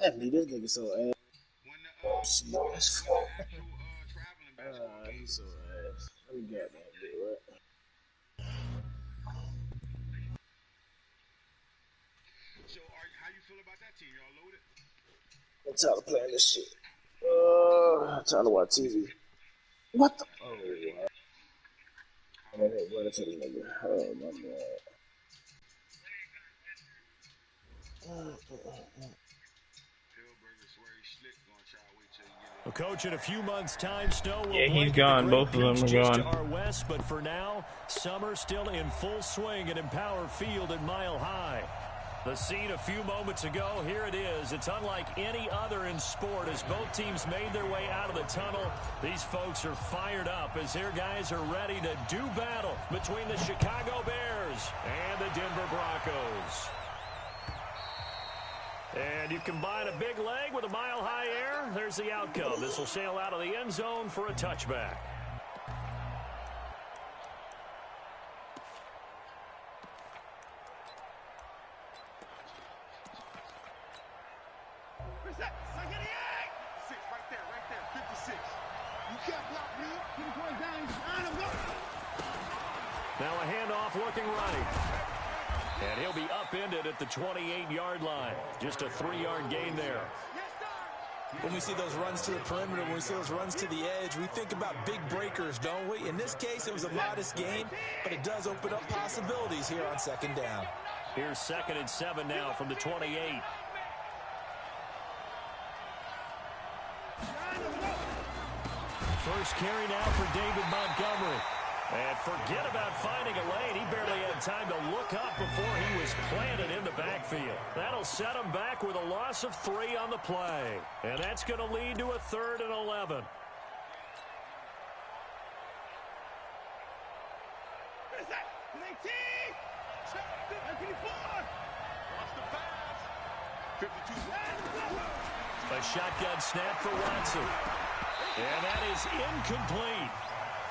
I need this nigga so ass. Oh, shit. He's so ass. Let me get that dude, right? So, how you feel about that team? Y'all loaded? I'm tired of playing this shit. I'm tired of watching TV. What the? Oh, wow. I'm gonna run into the nigga. Oh, my God. Well, Coach, in a few months' time, snow will he's blanket gone. the Both Great of them Peaks are just gone. to our west, but for now, summer still in full swing at Empower Field at Mile High. The scene a few moments ago, here it is. It's unlike any other in sport as both teams made their way out of the tunnel. These folks are fired up as their guys are ready to do battle between the Chicago Bears and the Denver Broncos. And you combine a big leg with a mile-high air, there's the outcome. This will sail out of the end zone for a touchback. Where's that? Second egg! 6 right there, 56. You can't block me. Get the point down. On him, go. Now a handoff looking right. And he'll be upended at the 28-yard line. Just a 3-yard gain there. When we see those runs to the perimeter, when we see those runs to the edge, we think about big breakers, don't we? In this case, it was a modest gain, but it does open up possibilities here on second down. Here's 2nd and 7 now from the 28. First carry now for David Montgomery. And forget about finding a lane. He barely had time to look up before he was planted in the backfield. That'll set him back with a loss of 3 on the play. And that's going to lead to a 3rd and 11. Where's that? 19! 24! Lost the pass. 52. A shotgun snap for Watson. And that is incomplete.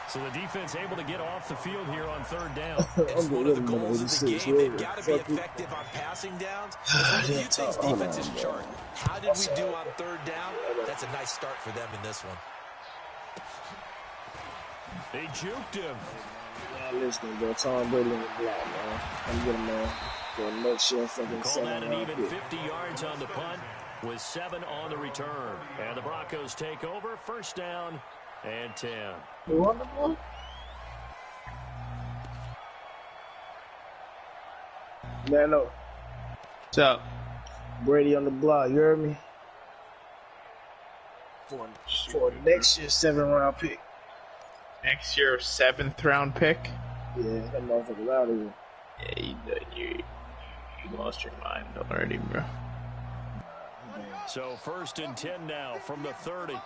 So the defense able to get off the field here on 3rd down. It's one of the goals of the game. They've got to be effective on passing downs. It's one of the few things defenses chart. How did we do on 3rd down? That's a nice start for them in this one. They juked him. Man, listen, bro. Tom Brady in the block, man. I'm getting, man. Gonna make sure fucking Call that an even 50 yards on the punt with 7 on the return. And the Broncos take over. 1st down and 10. Wonderful. Man, no. What's up? Brady on the block, you heard me? For next year's 7th-round pick. Next year, 7th round pick. Yeah, that motherfucker's out of here. Yeah, you lost your mind already, bro. So 1st and 10 now from the 30.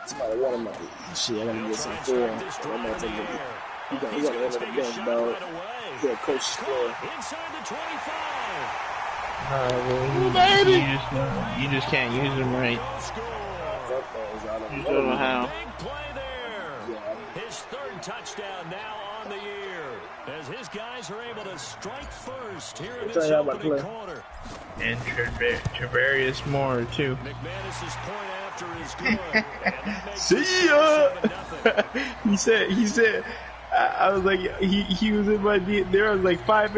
Somebody want him. Shit, I gotta get some form. That motherfucker. He got to enter the bench, dog. He got coach score. Inside the 25. You just can't use him right. You don't know how. Big play there. His 3rd touchdown now on the year. As his guys are able to strike first here in this opening quarter. And Travarius Moore, too. McManus's point after is good. See ya! he said, I was like, he was in my, there was like five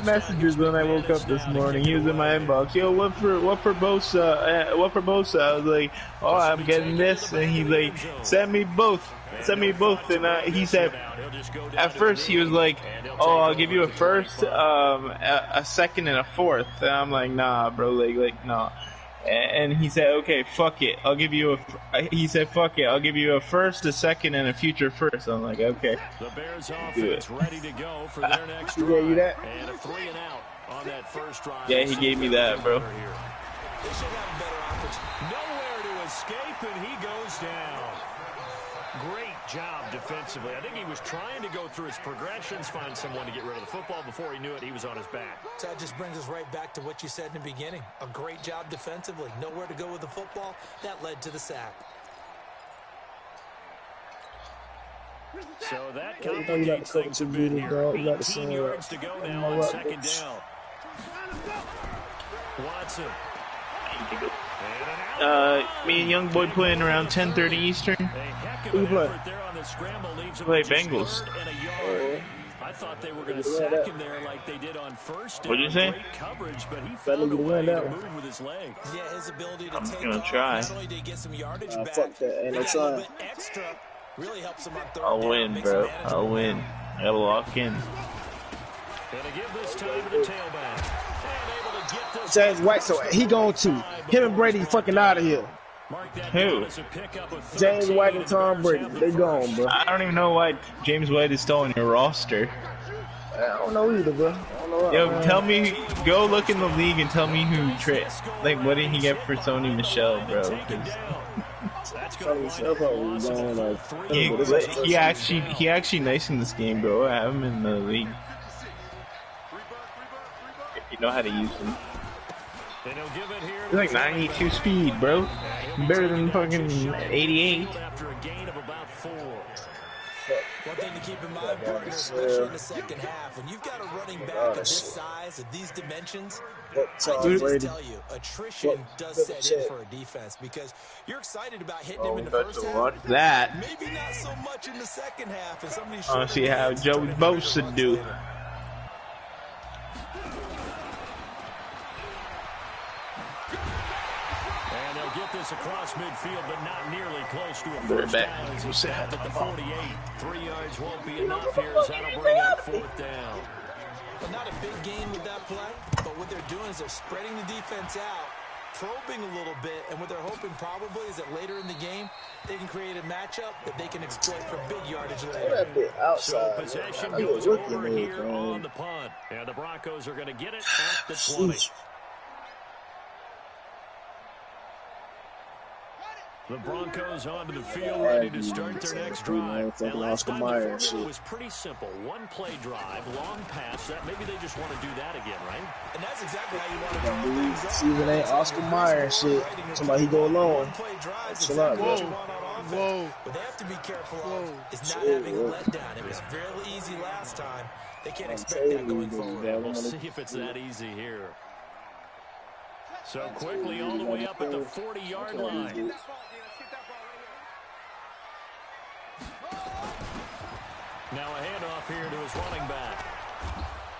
messages when I woke up this morning. He was in my inbox. Yo, what for Bosa? What for Bosa? I was like, oh, I'm getting this. And he's like, send me both. And he said, at first he was like, oh, I'll give you a 1st, a 2nd, and a 4th. And I'm like, nah, bro, like, nah. And he said, okay, fuck it. I'll give you a 1st, a 2nd, and a future 1st. I'm like, okay. The Bears offense ready to go for their next drive. Gave you that? And a 3 and out on that 1st drive. Yeah, he gave me that, bro. Nowhere to escape, and he goes down. Great job defensively. I think he was trying to go through his progressions, find someone to get rid of the football. Before he knew it, he was on his back. So that just brings us right back to what you said in the beginning. A great job defensively. Nowhere to go with the football. That led to the sack. So that complicates things a bit here. 18 yards to go now on 2nd down. Watson. Me and Young Boy playing around 10:30 Eastern. Who you play? Play Bengals. I thought they were going to sack him there like they did on first down. What'd you say? Great coverage, but he found a way to move with his legs. Yeah, his ability to I'm take gonna off, try. not only did he get some yardage back, fuck that. Ain't no he got a little trying. bit extra. Really helps him on third I'll down, win, makes it bro. manageable. I'll win. I gotta lock in. Going to give this time to the tailback. And able to get this James White, so he going to. Him and Brady fucking out of here. Who? James White and Tom Brady. They gone, bro. I don't even know why James White is still on your roster. I don't know either, bro. I don't know. Yo, tell me, go look in the league and tell me who like, what did he get for Sony Michel, bro? Sonny Michel probably was gone, like, He actually nice in this game, bro. I have him in the league. If you know how to use him. He's like 92 speed, bro. Better than fucking 88. One thing to keep in mind, partner, especially in the second half, when you've got a running back of this size, of these dimensions, I can just tell you, attrition does set in for a defense because you're excited about hitting him in the first half. Watch that. Maybe not so much in the second half. And some of these I want to see how Joey Bosa do. This across midfield, but not nearly close to a first down as he stopped at the 48. 3 yards won't be enough here as that'll bring up fourth down. Well, not a big gain with that play, but what they're doing is they're spreading the defense out, probing a little bit, and what they're hoping probably is that later in the game, they can create a matchup that they can exploit for big yardage later. That bit outside, so possession goes over here on the punt. And the Broncos are going to get it at the 20. The Broncos onto the field, ready to start their next drive. Now, last time the formula was pretty simple. One play drive, long pass. That maybe they just want to do that again, right? And that's exactly how you want to do things up. Season ain't Oscar Mayer and shit. Somebody he go alone. Chill out, bro. Whoa. But they have to be careful of is not having a letdown. It was fairly easy last time. They can't expect that going forward. We'll see if it's that easy here. So quickly all the way up at the 40-yard line. Now a handoff here to his running back.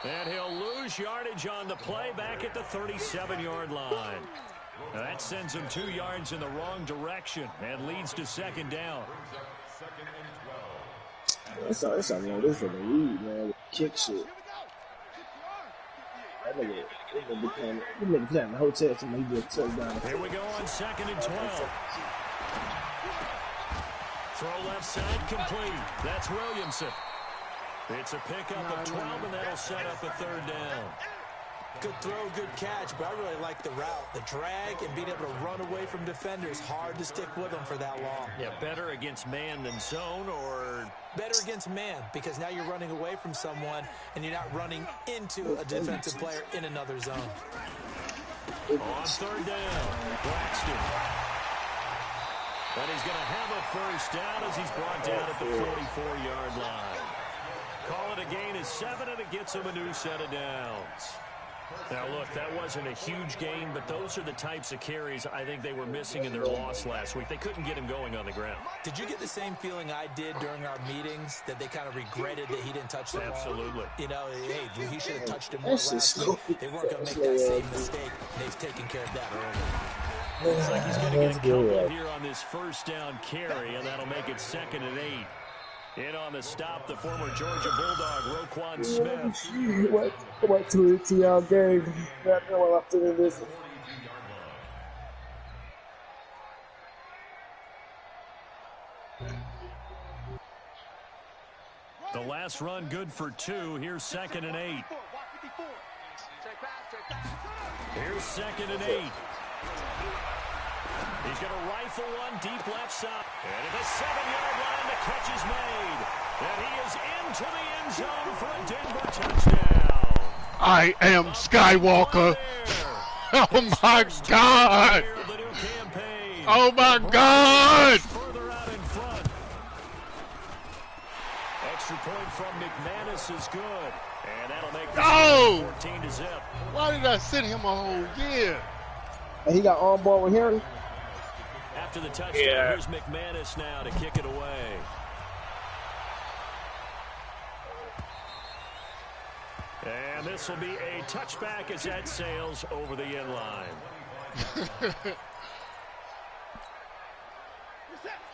And he'll lose yardage on the play back at the 37-yard line. Now that sends him 2 yards in the wrong direction and leads to second down. That's something like this for the lead, man. Kick shit. That nigga playing in the hotel to me. He just took down. Here we go on 2nd and 12. Throw left side complete. That's Williamson. It's a pickup of 12, and that'll set up a third down. Good throw, good catch, but I really like the route. The drag and being able to run away from defenders. Hard to stick with them for that long. Yeah, better against man than zone, or... Better against man, because now you're running away from someone, and you're not running into a defensive player in another zone. On third down, Braxton. But he's going to have a first down as he's brought down at the 44-yard line. Call it a gain of 7, and it gets him a new set of downs. Now, look, that wasn't a huge gain, but those are the types of carries I think they were missing in their loss last week. They couldn't get him going on the ground. Did you get the same feeling I did during our meetings, that they kind of regretted that he didn't touch the ball? Absolutely. You know, hey, he should have touched him more last week. They weren't going to make that same mistake. They've taken care of that early. Looks like he's going to get a couple here on this first down carry, and that'll make it 2nd and 8. In on the stop, the former Georgia Bulldog, Roquan Smith. What 2 game? That's what I'm doing this. The last run good for 2. Here's 2nd and 8. Here's 2nd and 8. He's going to rifle one deep left side. And at the 7-yard line, the catch is made. And he is into the end zone for a Denver touchdown. I am Skywalker. Oh, my God. Oh, my God. Further out in front. Extra point from McManus is good. And that'll make Oh! 14 to zip. Why did I send him a whole year? And he got on board with Henry. After the touchdown, Yeah. here's McManus now to kick it away. And this will be a touchback as that sails over the end line.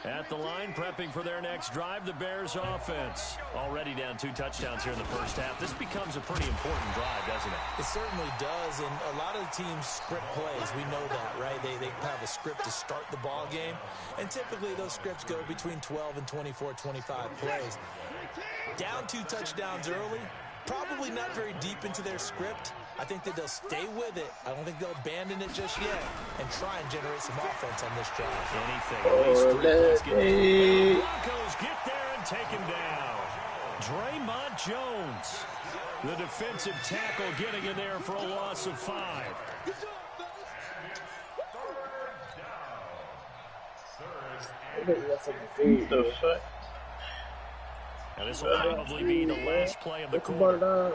At the line, prepping for their next drive, the Bears offense. Already down 2 touchdowns here in the first half. This becomes a pretty important drive, doesn't it? It certainly does, and a lot of the teams script plays. We know that, right? They have a script to start the ball game, and typically those scripts go between 12 and 24, 25 plays. Down 2 touchdowns early, probably not very deep into their script. I think that they'll stay with it. I don't think they'll abandon it just yet and try and generate some offense on this drive. Anything. At least 3 plays get the Broncos get there and take him down. Draymond Jones, the defensive tackle, getting in there for a loss of 5. The fuck? And this will probably be the last play of the quarter.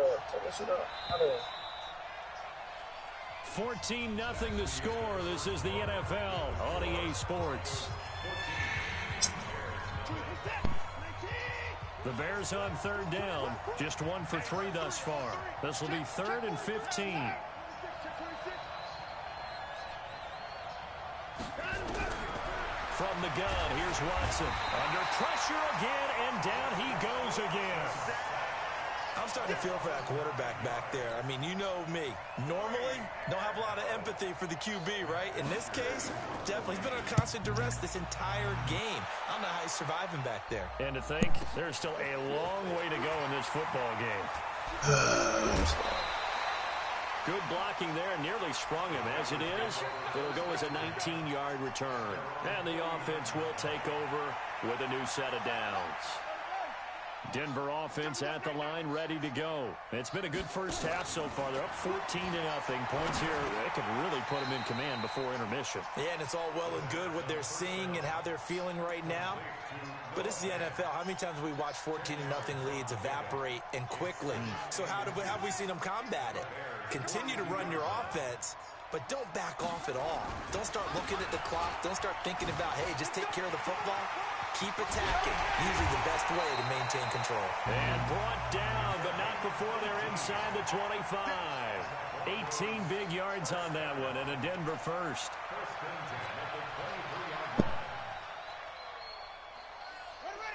14-0 the score. This is the NFL on EA Sports. The Bears on 3rd down. Just 1 for 3 thus far. This will be 3rd and 15. From the gun, here's Watson. Under pressure again, and down he goes again. I'm starting to feel for that quarterback back there. I mean, you know me. Normally, don't have a lot of empathy for the QB, right? In this case, definitely. He's been under constant duress this entire game. I don't know how he's surviving back there. And to think, there's still a long way to go in this football game. Good blocking there, nearly sprung him. As it is, it'll go as a 19-yard return. And the offense will take over with a new set of downs. Denver offense at the line, ready to go. It's been a good first half so far. They're up 14-0. Points here, they could really put them in command before intermission. Yeah, and it's all well and good what they're seeing and how they're feeling right now. But it's the NFL. How many times have we watched 14-0 leads evaporate and quickly? So how have we seen them combat it? Continue to run your offense, but don't back off at all. Don't start looking at the clock. Don't start thinking about, hey, just take care of the football. Keep attacking. Usually the best way to maintain control. And brought down, but not before they're inside the 25. 18 big yards on that one, and a Denver first.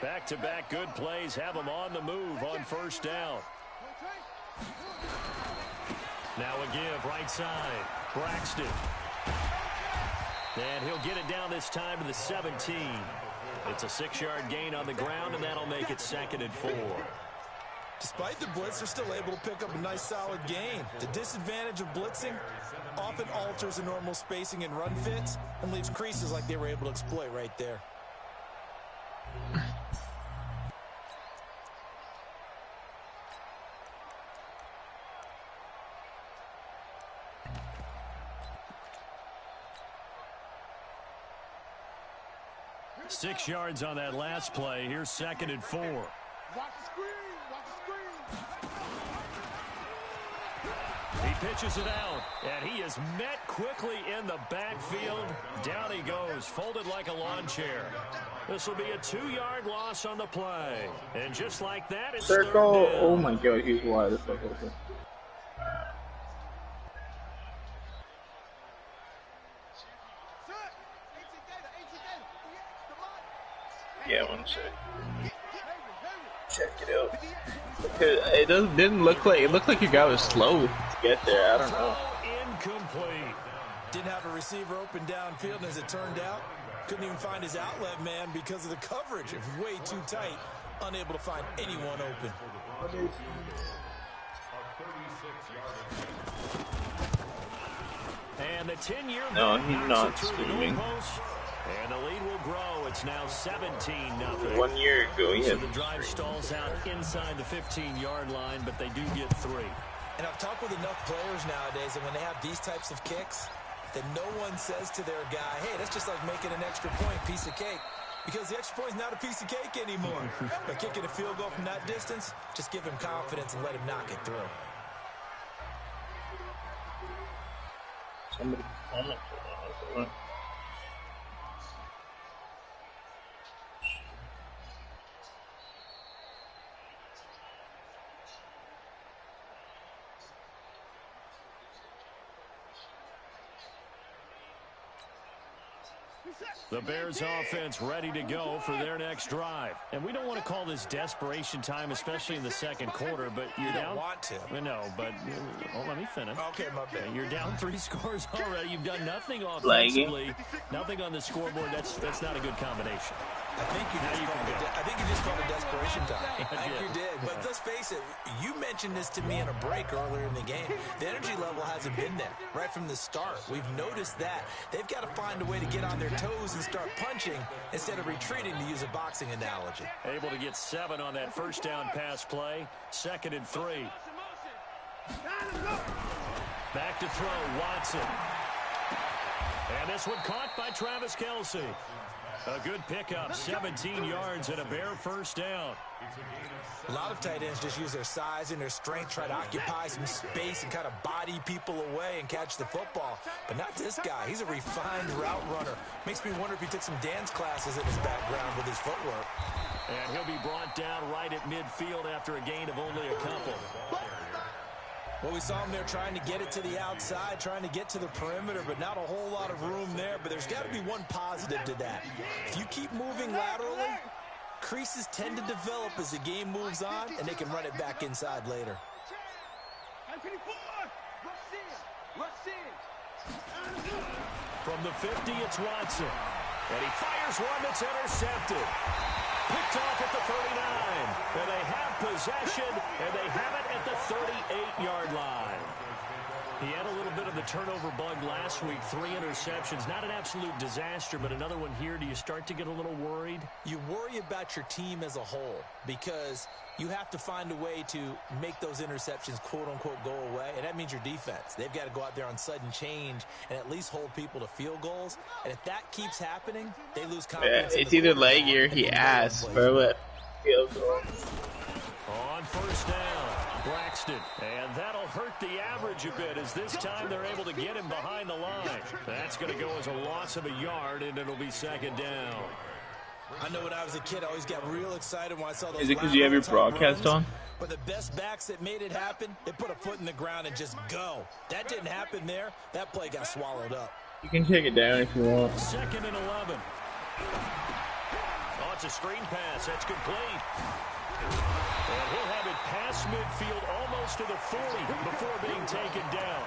Back-to-back good plays have them on the move on first down. Now a give, right side. Braxton. And he'll get it down this time to the 17. It's a 6-yard gain on the ground, and that'll make it 2nd and 4. Despite the blitz, they're still able to pick up a nice, solid gain. The disadvantage of blitzing often alters the normal spacing and run fits and leaves creases like they were able to exploit right there. Six yards on that last play. Here's 2nd and 4. Watch the screen. Watch the screen. He pitches it out, and he is met quickly in the backfield. Down he goes, folded like a lawn chair. This will be a 2-yard loss on the play. And just like that, it's circle. Oh my God, he's wide as fuck open. Yeah, one sec. Check it out. It didn't look like, it looked like your guy was slow to get there. I don't know. Incomplete. Didn't have a receiver open downfield, and as it turned out, couldn't even find his outlet man because of the coverage. It was way too tight, unable to find anyone open. And the 10-year No, he's not screaming. And the lead will grow. It's now 17-0. 1 year ago, he So had the drive stalls out inside the 15-yard line, but they do get 3. And I've talked with enough players nowadays, and when they have these types of kicks, that no one says to their guy, hey, that's just like making an extra point, piece of cake. because the extra point is not a piece of cake anymore. By kicking a field goal from that distance, just give him confidence and let him knock it through. Somebody comment for that. The Bears offense ready to go for their next drive. And we don't want to call this desperation time, especially in the second quarter, but you're down. You don't want to. No, but let me finish. Okay, my bad. You're down 3 scores already. You've done nothing offensively. Nothing on the scoreboard. That's not a good combination. I think you just called it desperation time. I think you did. But let's face it, you mentioned this to me in a break earlier in the game. The energy level hasn't been there right from the start. We've noticed that. They've got to find a way to get on their toes and start punching instead of retreating, to use a boxing analogy. Able to get 7 on that first down pass play. 2nd and 3. Back to throw, Watson. And this one caught by Travis Kelce. A good pickup, 17 yards and a Bear first down. A lot of tight ends just use their size and their strength, try to occupy some space and kind of body people away and catch the football. But not this guy. He's a refined route runner. Makes me wonder if he took some dance classes in his background with his footwork. And he'll be brought down right at midfield after a gain of only a couple. Well, we saw him there trying to get it to the outside, trying to get to the perimeter, but not a whole lot of room there. But there's got to be one positive to that. If you keep moving laterally, creases tend to develop as the game moves on, and they can run it back inside later. From the 50, it's Watson. And he fires one that's intercepted. Picked off at the 39. And they have possession, and they have it at the 38-yard line. He had a little bit of the turnover bug last week. 3 interceptions. Not an absolute disaster, but another one here. Do you start to get a little worried? You worry about your team as a whole because you have to find a way to make those interceptions, quote-unquote, go away, and that means your defense. They've got to go out there on sudden change and at least hold people to field goals, and if that keeps happening, they lose confidence. It's either leg or he asks for what field goal. On first down, Braxton, and that'll hurt the average a bit as this time they're able to get him behind the line. That's going to go as a loss of a yard, and it'll be 2nd down. I know when I was a kid, I always got real excited when I saw those. Is it because you have your broadcast on? But the best backs that made it happen, they put a foot in the ground and just go. That didn't happen there. That play got swallowed up. You can take it down if you want. 2nd and 11. Oh, it's a screen pass. That's complete. And he'll have it past midfield almost to the 40 before being taken down.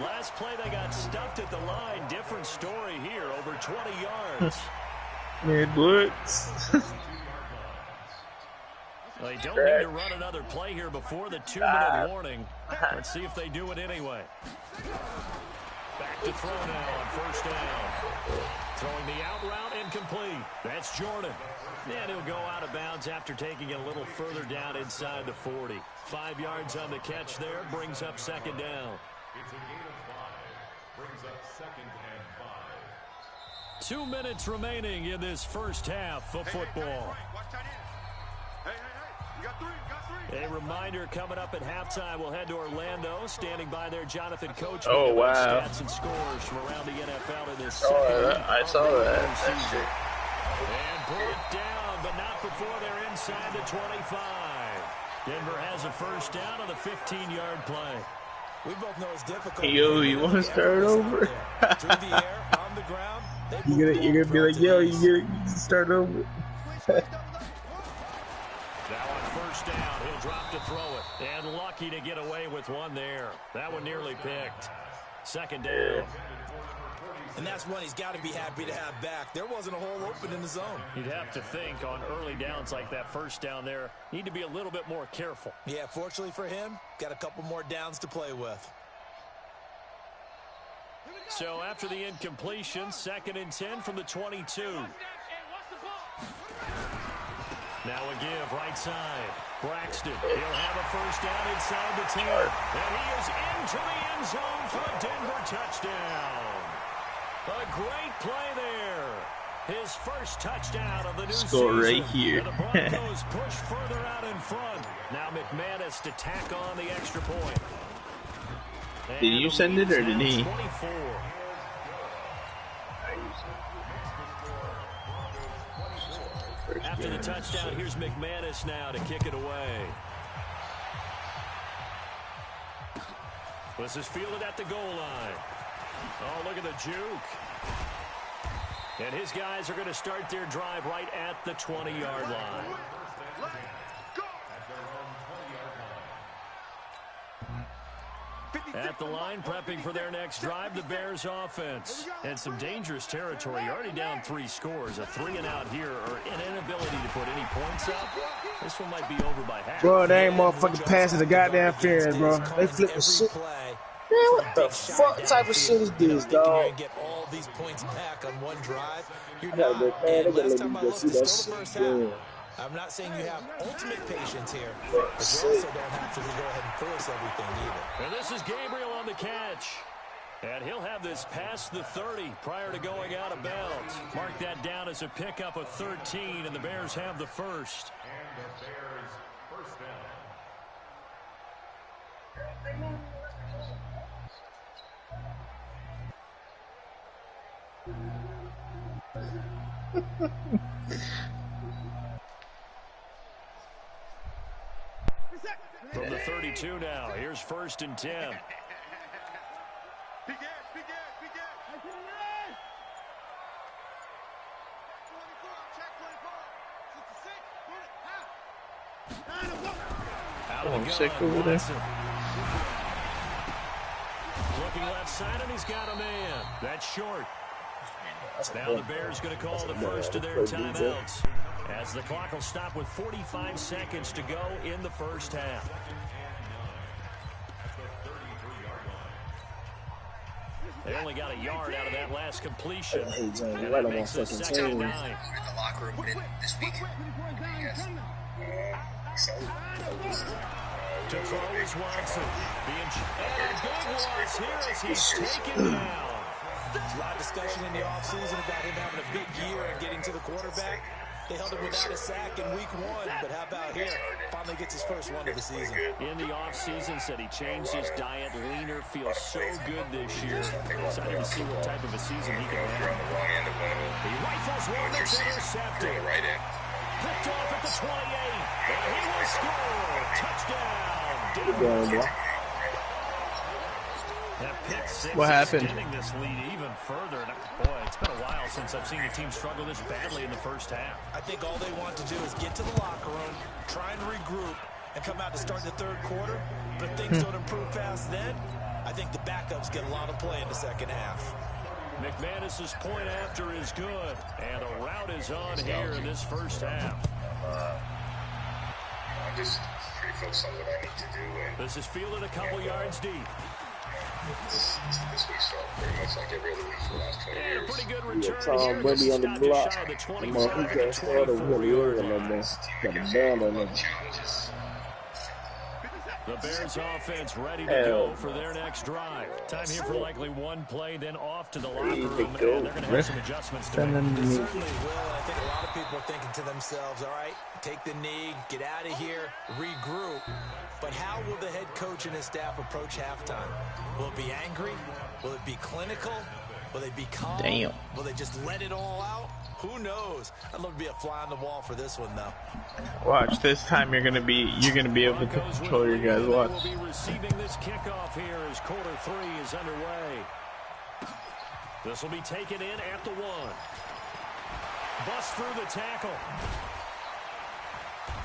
Last play, they got stuffed at the line. Different story here, over 20 yards. Mid blitz. They don't need to run another play here before the 2-minute warning. Let's see if they do it anyway. Back to throw now on first down. Throwing the out route incomplete. That's Jordan. And he'll go out of bounds after taking it a little further down inside the 40. 5 yards on the catch there. Brings up 2nd down. It's a gain of 5. Brings up 2nd and 5. 2 minutes remaining in this first half of football. A reminder coming up at halftime. We'll head to Orlando. Standing by there, Jonathan Coach. Oh, wow. Stats and scores from around the NFL in this I saw that. And brought down, but not before they're inside the 25. Denver has a first down on the 15-yard play. We both know it's difficult. Yo, you want to start over? Through the air, on the ground. You're gonna be like, yo, you gotta start over. Now on first down, he'll drop to throw it. And lucky to get away with one there. That one nearly picked. 2nd down. And that's one he's got to be happy to have back. There wasn't a hole open in the zone. You'd have to think on early downs like that first down there, need to be a little bit more careful. Yeah, fortunately for him, got a couple more downs to play with. So after the incompletion, 2nd and 10 from the 22. Now a give, right side. Braxton, he'll have a first down inside the 10. And he is into the end zone for a Denver touchdown. A great play there. His first touchdown of the new Score season. right here. And the Broncos push further out in front. Now McManus to tack on the extra point. Did you send it or did he? 24. After the touchdown, here's McManus now to kick it away. This is fielded at the goal line. Oh, look at the juke. And his guys are going to start their drive right at the 20-yard line. At the line, prepping for their next drive, the Bears offense. And some dangerous territory. You're already down 3 scores. A 3-and-out here, or an inability to put any points up. This one might be over by half. Bro, they ain't motherfucking passing the goddamn fair, bro. They flipping shit. Man, what the fuck type of shit is this, dog? Get all these points back on one drive. You're Man, not. they And gotta last let time me I go looked, see it's that still the shit. first half. Yeah. I'm not saying you have ultimate patience here, but you also don't have to go ahead and force everything either. And this is Gabriel on the catch. And he'll have this past the 30 prior to going out of bounds. Mark that down as a pickup of 13, and the Bears have the first. From the 32 now, here's 1st and 10. Big ass, big ass, big ass. 24, check 24. 66, Out of the gun, sick over there. Watson. Looking left side, and he's got a man. That's short. Now the Bears going to call the first of their timeouts, as the clock will stop with 45 seconds to go in the first half. They only got a yard out of that last completion. And that makes it 2nd and 9. In the locker room this week. To throw is Watson. And a big loss here as he's taken down. A lot of discussion in the offseason about him having a big year and getting to the quarterback. They held him without a sack in week 1, but how about here? Finally gets his first one of the season. In the offseason, said he changed his diet, leaner, feels so good this year. Excited to see what type of a season he can have. He rifles one that's intercepted. Picked off at the 28. And he will score. Touchdown. That pick six What happened? extending this lead even further. And boy, it's been a while since I've seen a team struggle this badly in the first half. I think all they want to do is get to the locker room, try and regroup, and come out to start the 3rd quarter. But if things don't improve fast then, I think the backups get a lot of play in the 2nd half. McManus's point after is good. And a route is on here in this first half. I'm just pretty focused on what I need to do. And This is fielded a couple yards deep. this week felt pretty much like every other week for the last 20 And a years. pretty good Yeah, return Tom here. Brady on the Stop block. just shy of the Come 20 on, he can't start a really early on that man. Got a band on him. Challenges. The Bears offense ready to Hell go for their next drive. Time here for likely one play, then off to the locker Where do you room, think and go? they're going to have some adjustments to Send make. them to They me. certainly will, and I think a lot of people are thinking to themselves, all right, take the knee, get out of here, regroup. But how will the head coach and his staff approach halftime? Will it be angry? Will it be clinical? Will they be calm? Damn. Will they just let it all out? Who knows? I'd love to be a fly on the wall for this one, though. Watch, this time you're gonna be able to control your guys. Will Watch. be receiving this kickoff here as quarter 3 is underway. This will be taken in at the 1. Bust through the tackle.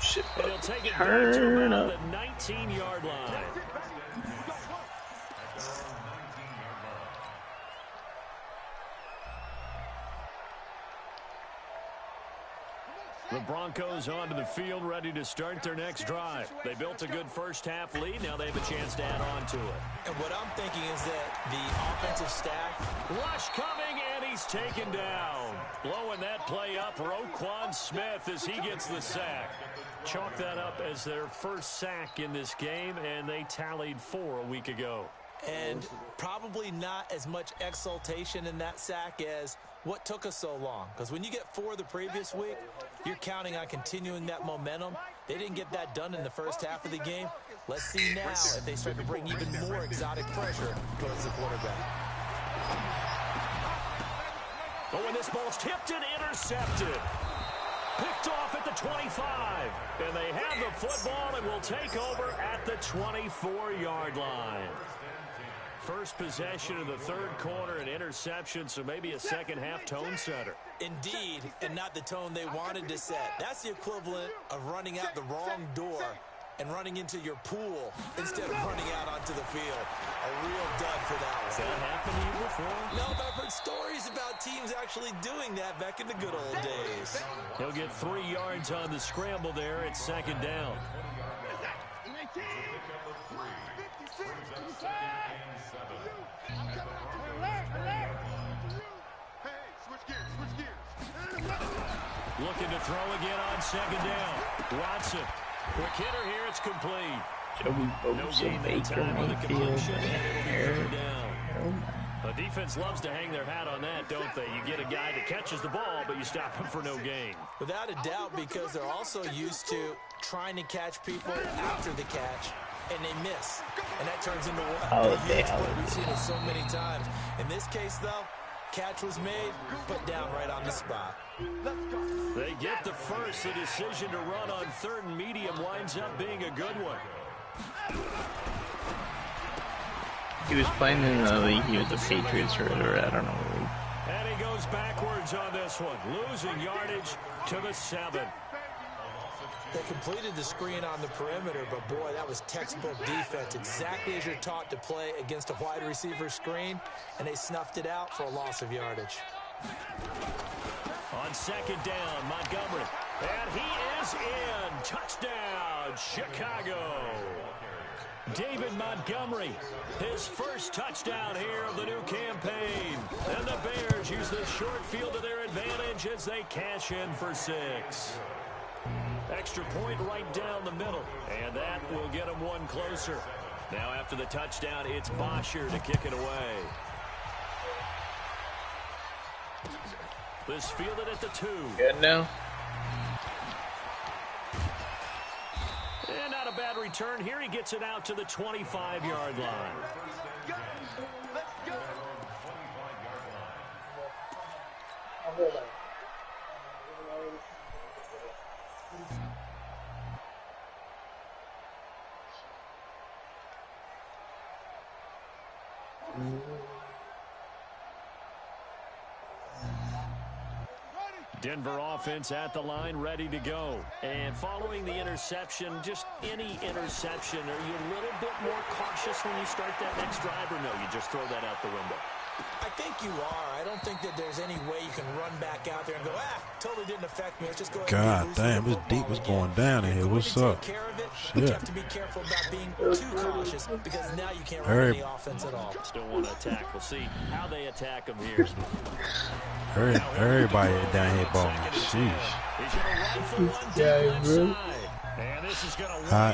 Shit, And he'll take it back to turn about up. the 19-yard line. The Broncos onto the field, ready to start their next drive. They built a good first-half lead. Now they have a chance to add on to it. And what I'm thinking is that the offensive staff, Rush coming, and he's taken down. Blowing that play up, Roquan Smith as he gets the sack. Chalk that up as their first sack in this game, and they tallied 4 a week ago. And probably not as much exultation in that sack as what took us so long. Because when you get 4 the previous week, you're counting on continuing that momentum. They didn't get that done in the first half of the game. Let's see now if they start to bring even more exotic pressure towards the quarterback. Oh, and this ball's tipped and intercepted. Picked off at the 25. And they have the football and will take over at the 24-yard line. First possession of the third quarter, an interception, so maybe a second-half tone setter. Indeed, and not the tone they wanted to set. That's the equivalent of running out the wrong door and running into your pool instead of running out onto the field. A real dud for that one. Has that happened to you before? No, but I've heard stories about teams actually doing that back in the good old days. He'll get 3 yards on the scramble there. It's second down. Looking to throw again on second down. Watson. Quick hitter here. It's complete. No gain that time with a completion, and it'll be third down. The defense loves to hang their hat on that, don't they? You get a guy that catches the ball, but you stop him for no gain. Without a doubt, because they're also used to trying to catch people after the catch, and they miss. And that turns into a huge play. We've seen it so many times. In this case, though, catch was made, put down right on the spot. They get the first. The decision to run on third and medium winds up being a good one. He was playing in the league. He was the Patriots or I don't know. And he goes backwards on this one, losing yardage to the 7. They completed the screen on the perimeter, but boy, that was textbook defense. Exactly as you're taught to play against a wide receiver screen, and they snuffed it out for a loss of yardage. On second down, Montgomery. And he is in. Touchdown, Chicago. David Montgomery, his first touchdown here of the new campaign. And the Bears use the short field to their advantage as they cash in for 6. Extra point right down the middle, and that will get them one closer. Now after the touchdown, it's Bosher to kick it away. This fielded at the 2. Good now. And not a bad return. Here he gets it out to the 25-yard line. Denver offense at the line, ready to go. And following the interception, just any interception, are you a little bit more cautious when you start that next drive, or no, you just throw that out the window? I think you are. I don't think that there's any way you can run back out there and go, totally didn't affect me. Let's just go ahead God damn, this deep was going down in here. What's up? Shit. You have to be careful about being too cautious because now you can't run any offense at all. Still want to attack. We'll see how they attack them here. Everybody down here balling. Sheesh.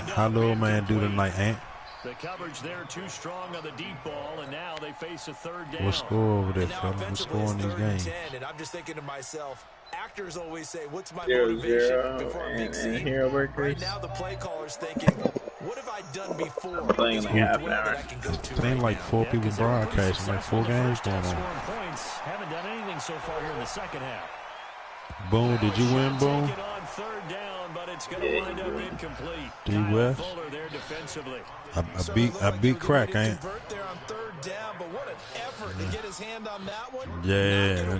How little man do tonight, Ant? The coverage there too strong on the deep ball, and now they face a third down. What score over there, fella? What score in these games? And I'm just thinking to myself, actors always say, what's my motivation before a big scene? Right now the play caller's thinking, what have I done before? I'm playing like half an hour. It ain't like 4 people broadcasting, like 4 games going on. Haven't done anything so far here in the second half. Boom, did you win, Boom? On third down, but it's going to wind up incomplete. D. West? Fuller there defensively. I beat Crack, ain't there on third down, but what an effort to get his hand on that one. Yeah.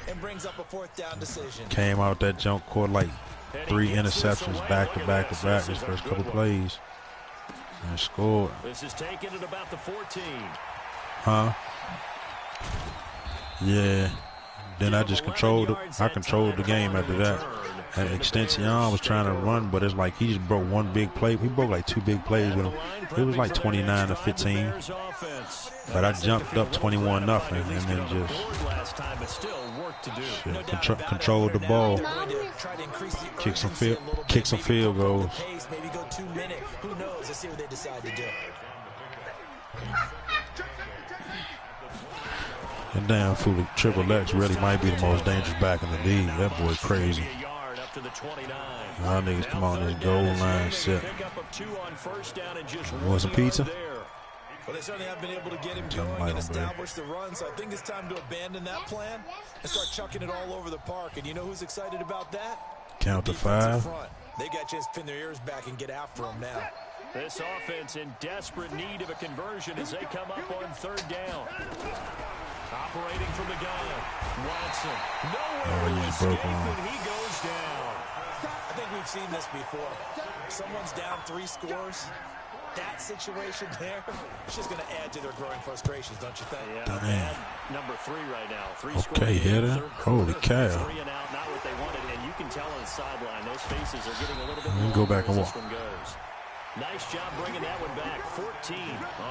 And brings up a 4th down decision. Came out that jump court like 3 interceptions back to back to back his first couple plays. And scored. This is taken at about the 14. Huh? Yeah. Then I just controlled it. I controlled the game after that. And Extension was trying to run, but it's like he just broke one big play. He broke like 2 big plays with him. It was like 29-15. But I jumped up 21-0 and then just controlled the ball. Kick some field goals. Maybe go 2 minutes. Who knows? Let's see what they decide to do. And damn fool, Triple X really might be the most dangerous back in the league. That boy crazy. Y'all niggas come on this goal line set. You want some pizza? Well, they certainly have been able to get him going and establish the run, so I think it's time to abandon that plan and start chucking it all over the park. And you know who's excited about that? Count to 5. They got a chance to pin their ears back and get after him now. This offense in desperate need of a conversion as they come up on 3rd down. Operating from the gun, Watson. Nowhere to escape, and he goes down. I think we've seen this before. Someone's down 3 scores. That situation there, it's just going to add to their growing frustrations, don't you think? Yeah, number 3 right now. 3 okay, hitter. Holy cow. 3 and out, not what they wanted, and you can tell on the sideline, those faces are getting a little bit more. Go back and walk. Nice job bringing that one back. 14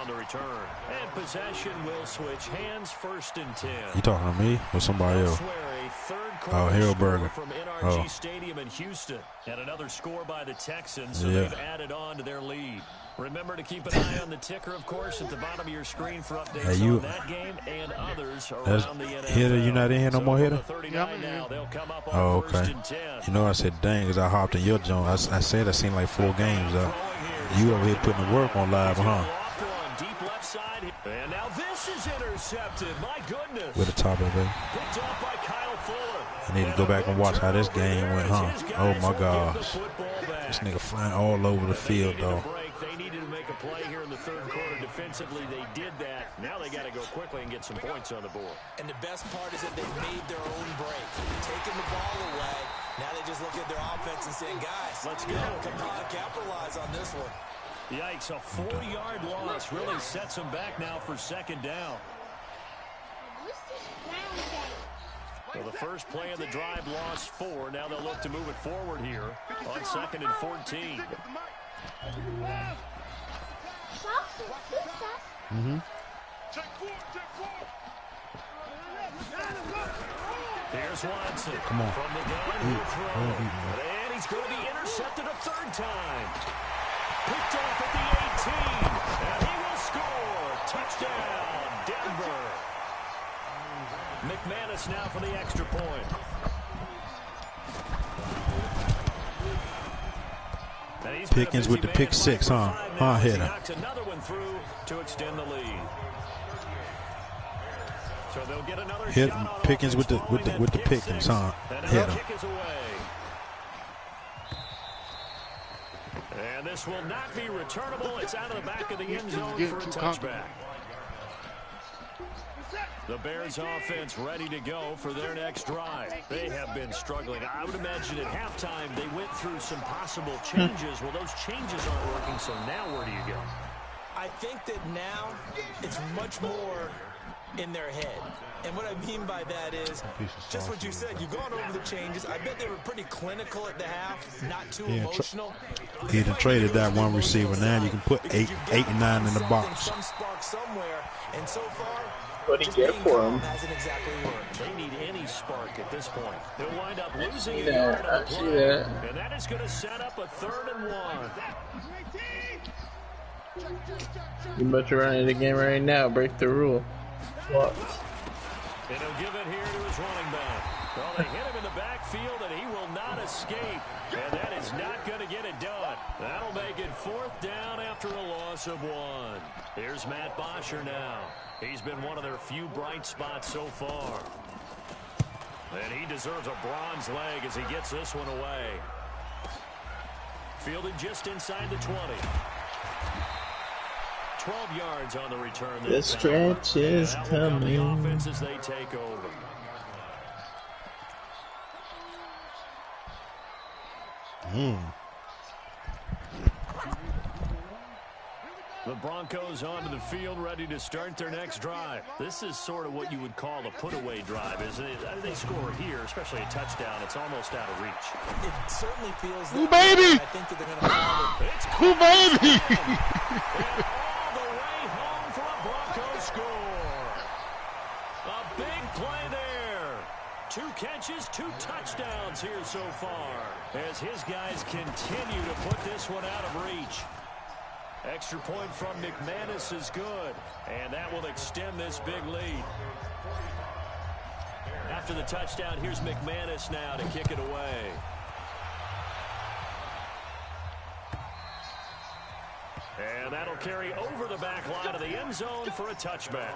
on the return. And possession will switch hands, 1st and 10. You talking to me or somebody else? Oh, Hillberger. From NRG Stadium in Houston. And another score by the Texans, so they've added on to their lead. Remember to keep an eye on the ticker, of course, at the bottom of your screen for updates on that game and others around the NFL. Hitter, you not in here no more, hitter? Oh, okay. You know, I said, dang, because I hopped in your joint. I said I seen like 4 games, though. You over here putting the work on live, huh? And now this is intercepted. My goodness. With the top of it. Picked off by Kyle Fuller. I need to go back and watch how this game went, huh? Oh my gosh. This nigga flying all over the field, though. They needed to make a play here in the 3rd quarter. Defensively, they did that. Now they got to go quickly and get some points on the board. And the best part is that they've made their own break. Taking the ball away. Now they just look at their offense and saying, guys, let's go. Come on, capitalize on this one. Yikes, a 4-yard loss really sets them back now for 2nd down. Well, the first play of the drive lost 4. Now they'll look to move it forward here on 2nd and 14. Here's Watson. Come on. From the gun, and he's going to be intercepted a 3rd time. Picked off at the 18, and he will score. Touchdown, Denver. McManus now for the extra point. Pickens with the pick 6, huh? Huh, hitter. Knocks another one through to extend the lead. So they'll get another shot Pickens with the Pickens, huh? Hitter. And this will not be returnable. It's out of the back of the end zone for a touchback. The Bears offense ready to go for their next drive. They have been struggling. I would imagine at halftime they went through some possible changes. Well, those changes aren't working, so now where do you go? I think that now it's much more in their head. And what I mean by that is just what you said. You've gone over the changes. I bet they were pretty clinical at the half, not too emotional. He done traded that one receiver. Now you can put 8 and 9 in the box. Some spark somewhere, and so far, what did he get for him? Hasn't exactly worked. They need any spark at this point. They'll wind up losing I see that. And that is going to set up a 3rd and 1. You much around in the game right now. Break the rule. What? And he'll give it here to his running back. Well, they hit him in the backfield, and he will not escape. And that is not going to get it done. That'll make it 4th down after a loss of 1. Here's Matt Bosher now. He's been one of their few bright spots so far. And he deserves a bronze leg as he gets this one away. Fielded just inside the 20. 12 yards on the return. The stretch is coming. The offense as they take over. The Broncos onto the field, ready to start their next drive. This is sort of what you would call a put-away drive, isn't it? They score here, especially a touchdown. It's almost out of reach. It certainly feels that. Ooh, baby! I think that they're going to follow it. Ooh, baby! And all the way home for a Broncos score. A big play there. 2 catches, 2 touchdowns here so far, as his guys continue to put this one out of reach. Extra point from McManus is good, and that will extend this big lead. After the touchdown, here's McManus now to kick it away. And that'll carry over the back line of the end zone for a touchback.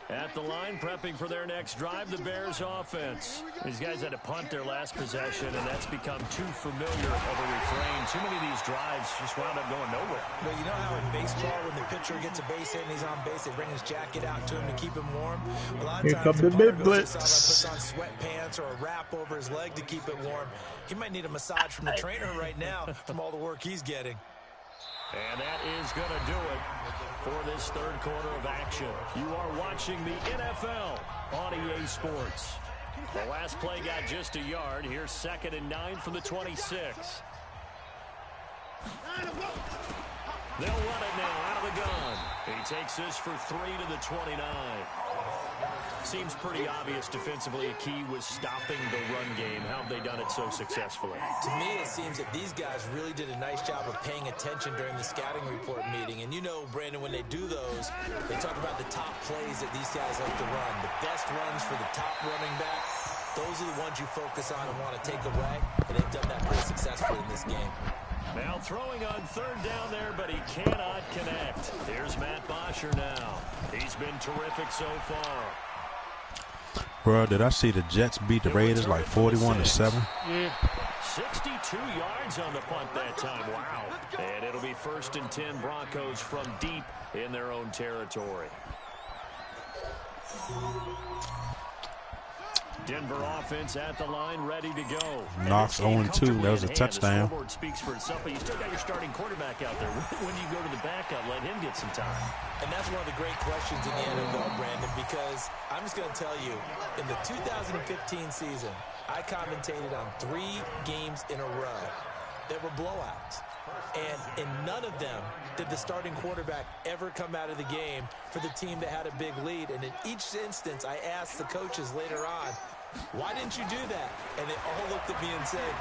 At the line, prepping for their next drive, the Bears offense. These guys had to punt their last possession, and that's become too familiar of a refrain. Too many of these drives just wound up going nowhere. Well, you know how in baseball, when the pitcher gets a base hit and he's on base, they bring his jacket out to him to keep him warm? A lot of Here times, comes the the punter big goes blitz. inside, puts on sweatpants or a wrap over his leg to keep it warm. He might need a massage from the trainer right now from all the work he's getting. And that is going to do it for this third quarter of action. You are watching the NFL on EA Sports. The last play got just a yard. Here's 2nd and 9 from the 26. They'll run it now out of the gun. He takes this for 3 to the 29. Seems pretty obvious defensively a key was stopping the run game. How have they done it so successfully? To me, it seems that these guys really did a nice job of paying attention during the scouting report meeting. And you know, Brandon, when they do those, they talk about the top plays that these guys like to run. The best runs for the top running back, those are the ones you focus on and want to take away. And they've done that pretty successfully in this game. Now throwing on 3rd down there, but he cannot connect. Here's Matt Bosher now. He's been terrific so far. Bro, did I see the Jets beat the Raiders like 41-7? Yeah. 62 yards on the punt that time. Wow. And it'll be 1st and 10 Broncos from deep in their own territory. Denver offense at the line, ready to go. Knox 0-2. That was a touchdown. The scoreboard speaks for itself, but you still got your starting quarterback out there. When you go to the backup, let him get some time. And that's one of the great questions in the NFL, Brandon, because I'm just going to tell you, in the 2015 season, I commentated on 3 games in a row that were blowouts. And in none of them did the starting quarterback ever come out of the game for the team that had a big lead. And in each instance, I asked the coaches later on, why didn't you do that? And they all looked at me and said,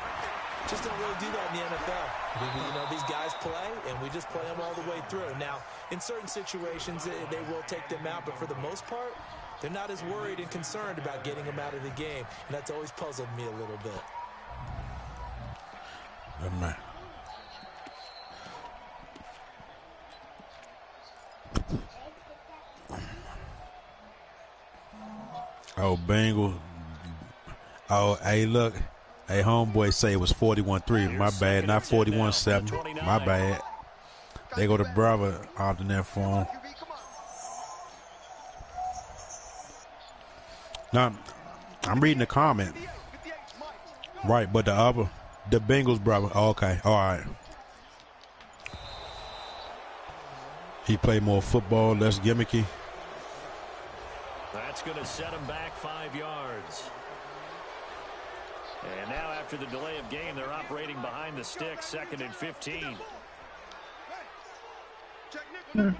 just don't really do that in the NFL. You know, these guys play, and we just play them all the way through. Now, in certain situations, they will take them out, but for the most part, they're not as worried and concerned about getting them out of the game. And that's always puzzled me a little bit. Good man. Oh, Bengal. Oh, hey, look. Hey, homeboy say it was 41-3. My bad. Not 41-7. My bad. They go to Bravo out in there for him. Now, I'm reading the comment. Right, but the Bengals, brother. Oh, okay. All right. He played more football, less gimmicky. That's going to set him back 5 yards. And now after the delay of game, they're operating behind the sticks, 2nd and 15. You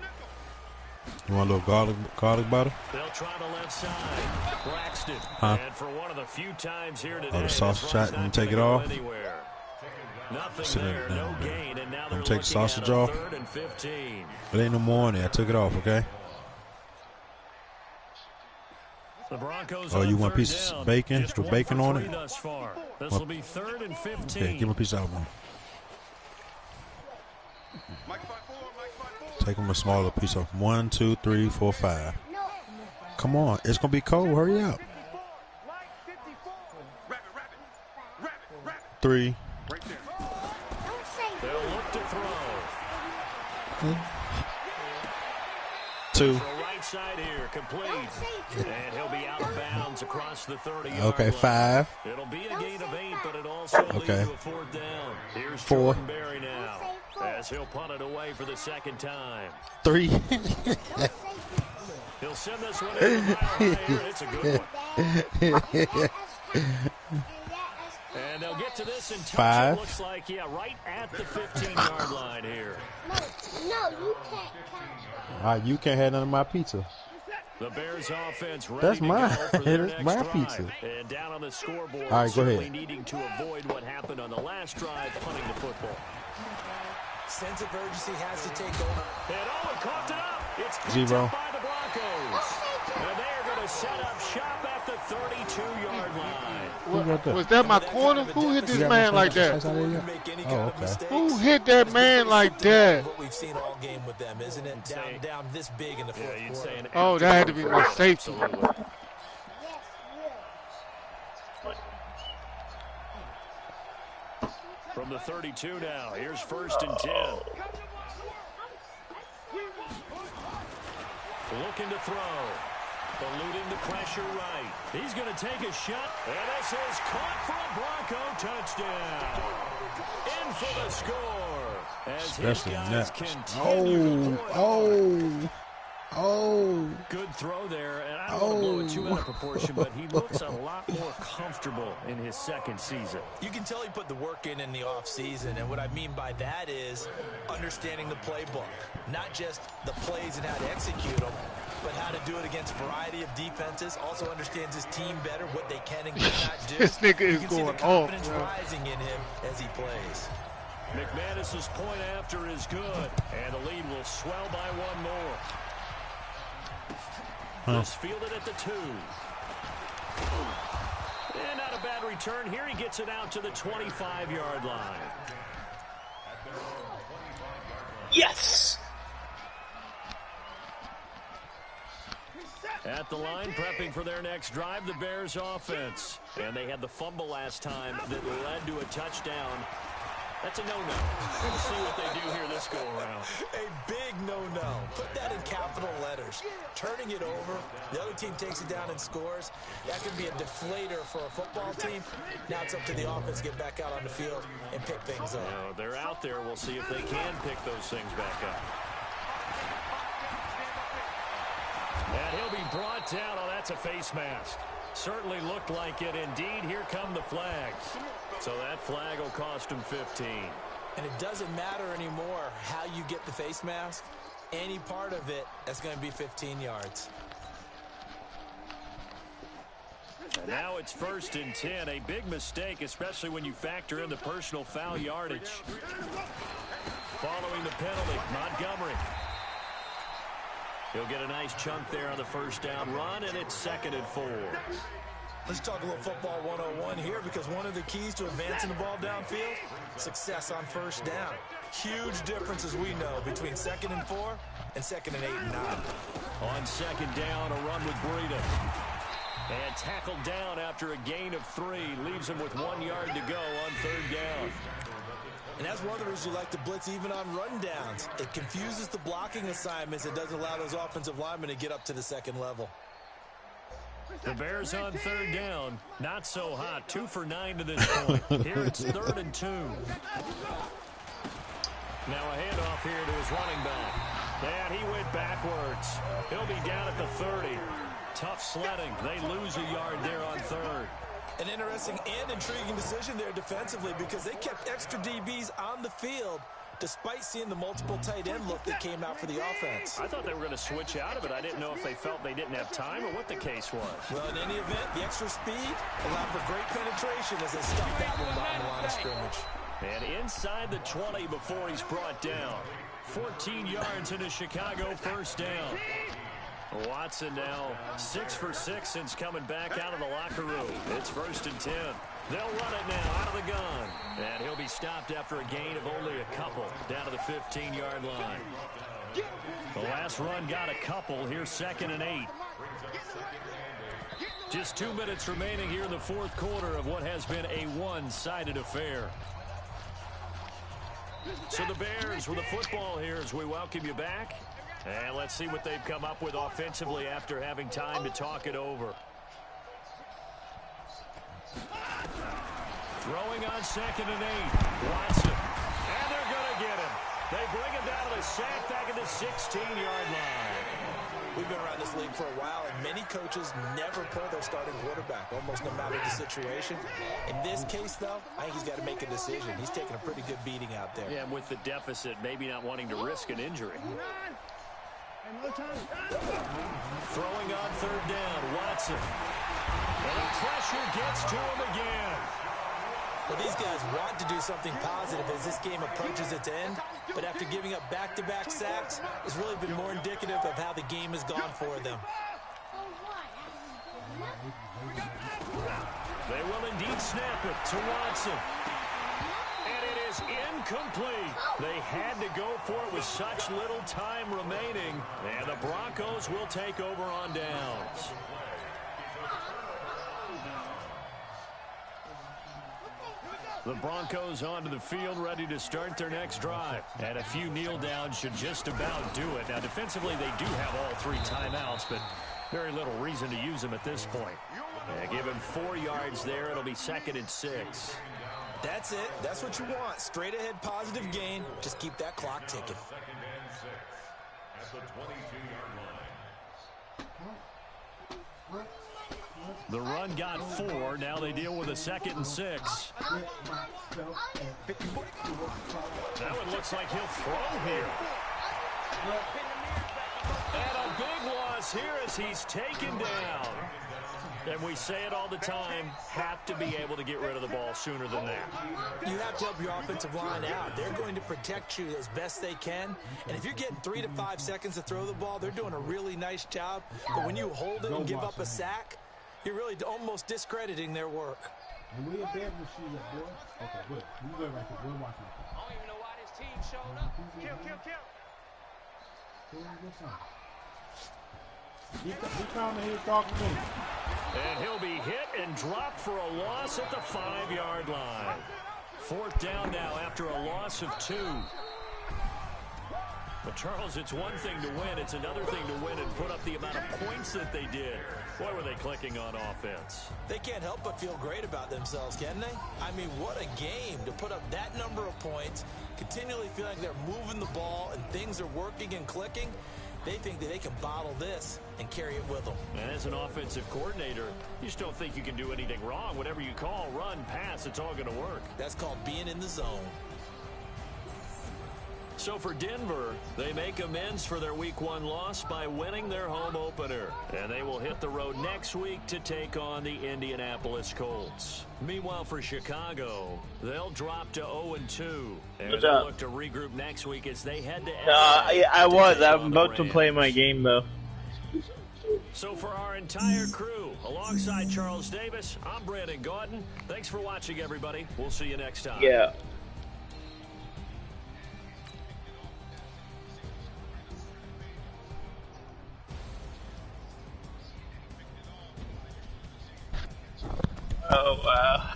want a little garlic butter? They'll try the left side. Braxton. Huh? And for one of the few times here today, Oh, the sausage shot. Let me take it off. Nothing there, no gain, and now Let they're me take the sausage off. 3rd and 15. It ain't no more in there. I took it off, okay? The Broncos Oh, you on want a 3rd piece down. of bacon Just with 1 bacon for on 3 it? thus far. This will be 3rd and 15. Okay, give me a piece of that one. Take him a smaller piece off. 1, 2, 3, 4, 5. Come on, it's gonna be cold. Hurry up. 3. They'll look to throw. 2. For right side here, complete. And he'll be out of bounds across the 30-yard Okay, line. 5. It'll be a gain of 8, but it also leads Okay. to a 4th down. Here's 4. Jordan Berry now, as he'll punt it away for the 2nd time. 3. He'll send this one in the mile high here, and it's a good one. And they'll get to this and touch 5. it. Looks like, yeah, right at the 15-yard line here. No, you can't. You can't have none of my pizza. The Bears offense ready That's to mine. go for their That's next my drive. pizza. And down on the scoreboard, All right, go certainly ahead. needing to avoid what happened on the last drive, punting the football. Sense of urgency has to take over. And Owen coughed it up. It's picked 0. up by the Broncos. And they are going to set up shop at the 32-yard line. Was that my corner? Who hit this man like that? Oh, okay. Who hit that man like that? What we've seen all game with them, isn't it? Down this big in the fourth quarter. Oh, that had to be my safety. From the 32 now, here's 1st and 10. Looking to throw. Eluding the pressure right. He's going to take a shot. And this is caught for a Bronco touchdown. In for the score. As his guys continue to pull. Oh. Good throw there. And I don't want to blow it too out of proportion, but he looks a lot more comfortable in his second season. You can tell he put the work in the offseason, and what I mean by that is understanding the playbook. Not just the plays and how to execute them, but how to do it against a variety of defenses. Also understands his team better, what they can and cannot do. This nigga is you can going see the confidence rising in him as he plays. McManus's point after is good, and the lead will swell by one more. This fielded at the 2. And not a bad return. Here he gets it out to the 25-yard line. Yes! At the line, prepping for their next drive, the Bears offense. And they had the fumble last time that led to a touchdown. That's a no-no. We'll see what they do here this go-around. A big no-no. Put that in capital letters. Turning it over, the other team takes it down and scores. That could be a deflator for a football team. Now it's up to the offense to get back out on the field and pick things up. Now, they're out there. We'll see if they can pick those things back up. And he'll be brought down. Oh, that's a face mask. Certainly looked like it. Indeed, here come the flags. So that flag will cost him 15. And it doesn't matter anymore how you get the face mask. Any part of it, that's going to be 15 yards. And now it's 1st and 10. A big mistake, especially when you factor in the personal foul yardage. Following the penalty, Montgomery. He'll get a nice chunk there on the first down run, and it's 2nd and 4. Let's talk a little football 101 here, because one of the keys to advancing the ball downfield, success on first down. Huge difference, as we know, between 2nd and 4 and 2nd and 8 and 9. On 2nd down, a run with Breida. And tackled down after a gain of 3. Leaves him with 1 yard to go on 3rd down. And that's one of the reasons you like to blitz even on run downs. It confuses the blocking assignments. It doesn't allow those offensive linemen to get up to the second level. The Bears on 3rd down. Not so hot. 2 for 9 to this point. Here it's 3rd and 2. Now a handoff here to his running back. And he went backwards. He'll be down at the 30. Tough sledding. They lose a yard there on 3rd. An interesting and intriguing decision there defensively, because they kept extra DBs on the field despite seeing the multiple tight end look that came out for the offense. I thought they were going to switch out of it. I didn't know if they felt they didn't have time or what the case was. Well, in any event, the extra speed allowed for great penetration as they stuffed that one behind the line of scrimmage. And inside the 20 before he's brought down. 14 yards into Chicago, 1st down. Watson now 6 for 6 since coming back out of the locker room. It's 1st and 10. They'll run it now out of the gun. And he'll be stopped after a gain of only a couple down to the 15-yard line. The last run got a couple. Here's 2nd and 8. Just 2 minutes remaining here in the 4th quarter of what has been a one-sided affair. So the Bears with the football here as we welcome you back. And let's see what they've come up with offensively after having time to talk it over. Throwing on 2nd and 8. Watson. And they're going to get him. They bring him down to the sack back at the 16-yard line. We've been around this league for a while, and many coaches never pull their starting quarterback, almost no matter the situation. In this case, though, I think he's got to make a decision. He's taking a pretty good beating out there. Yeah, with the deficit, maybe not wanting to risk an injury. Throwing on third down, Watson. And the pressure gets to him again. Well, these guys want to do something positive as this game approaches its end, but after giving up back-to-back sacks, it's really been more indicative of how the game has gone for them. They will indeed snap it to Watson. And it is incomplete. They had to go for it with such little time remaining. And the Broncos will take over on downs. The Broncos onto the field, ready to start their next drive. And a few kneel downs should just about do it. Now, defensively, they do have all 3 timeouts, but very little reason to use them at this point. Give him 4 yards there. It'll be 2nd and 6. That's it. That's what you want. Straight ahead positive gain. Just keep that clock ticking. The run got 4. Now they deal with a 2nd and 6. That one looks like he'll throw here. And a big loss here as he's taken down. And we say it all the time, have to be able to get rid of the ball sooner than that. You have to help your offensive line out. They're going to protect you as best they can. And if you're getting 3 to 5 seconds to throw the ball, they're doing a really nice job. But when you hold it and give up a sack, you're really almost discrediting their work. And we have bad machines at boy. Okay, good. You go right there. We're watching. I don't even know why this team showed up. Kill. He coming here talking to me. And he'll be hit and dropped for a loss at the 5-yard line. 4th down now after a loss of 2. But, Charles, it's one thing to win. It's another thing to win and put up the amount of points that they did. Boy, were they clicking on offense. They can't help but feel great about themselves, can they? I mean, what a game to put up that number of points, continually feel like they're moving the ball and things are working and clicking. They think that they can bottle this and carry it with them. And as an offensive coordinator, you just don't think you can do anything wrong. Whatever you call, run, pass, it's all going to work. That's called being in the zone. So for Denver, they make amends for their Week 1 loss by winning their home opener. And they will hit the road next week to take on the Indianapolis Colts. Meanwhile, for Chicago, they'll drop to 0-2. And they'll look to regroup next week as they head to I'm about to play my game, though. So for our entire crew, alongside Charles Davis, I'm Brandon Gordon. Thanks for watching, everybody. We'll see you next time. Yeah. Oh, wow.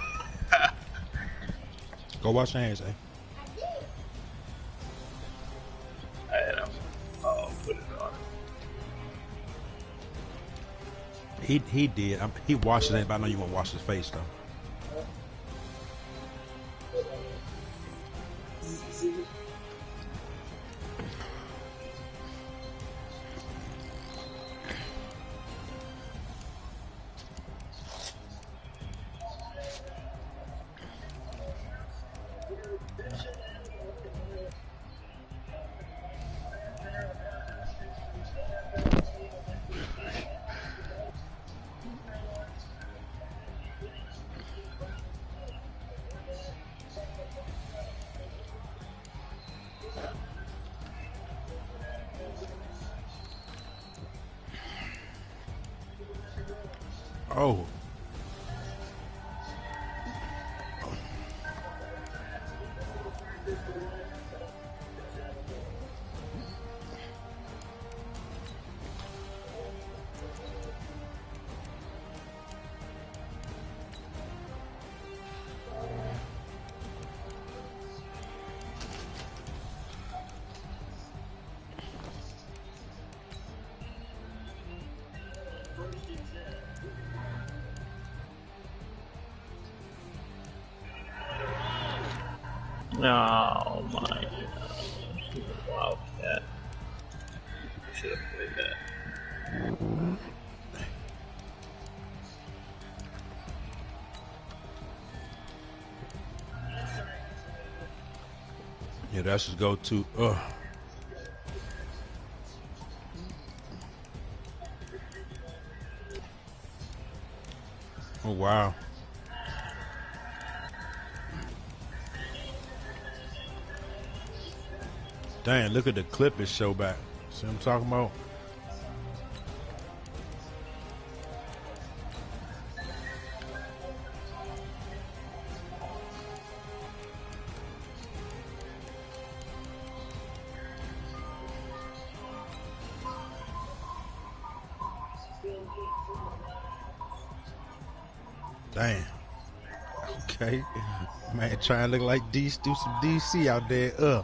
Go wash your hands, eh? I don't know. Oh, put it on. He did. He washed it, but I know you won't wash his face, though. Oh. Oh my. Wow, that. Should have played that. Yeah, that's just go to. Oh, wow. Dang, look at the clip it show back. See what I'm talking about? Damn. Okay. Man, trying to look like do some DC out there.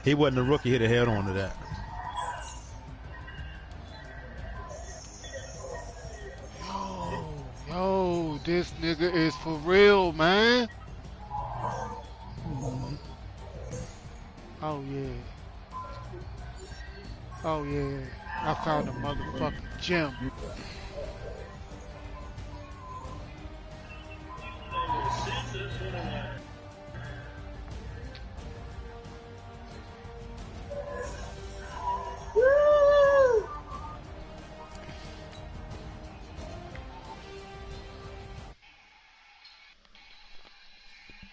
He wasn't a rookie, hit a head on to that. Yo, this nigga is for real, man. Oh, yeah. Oh, yeah. I found a motherfucking gem.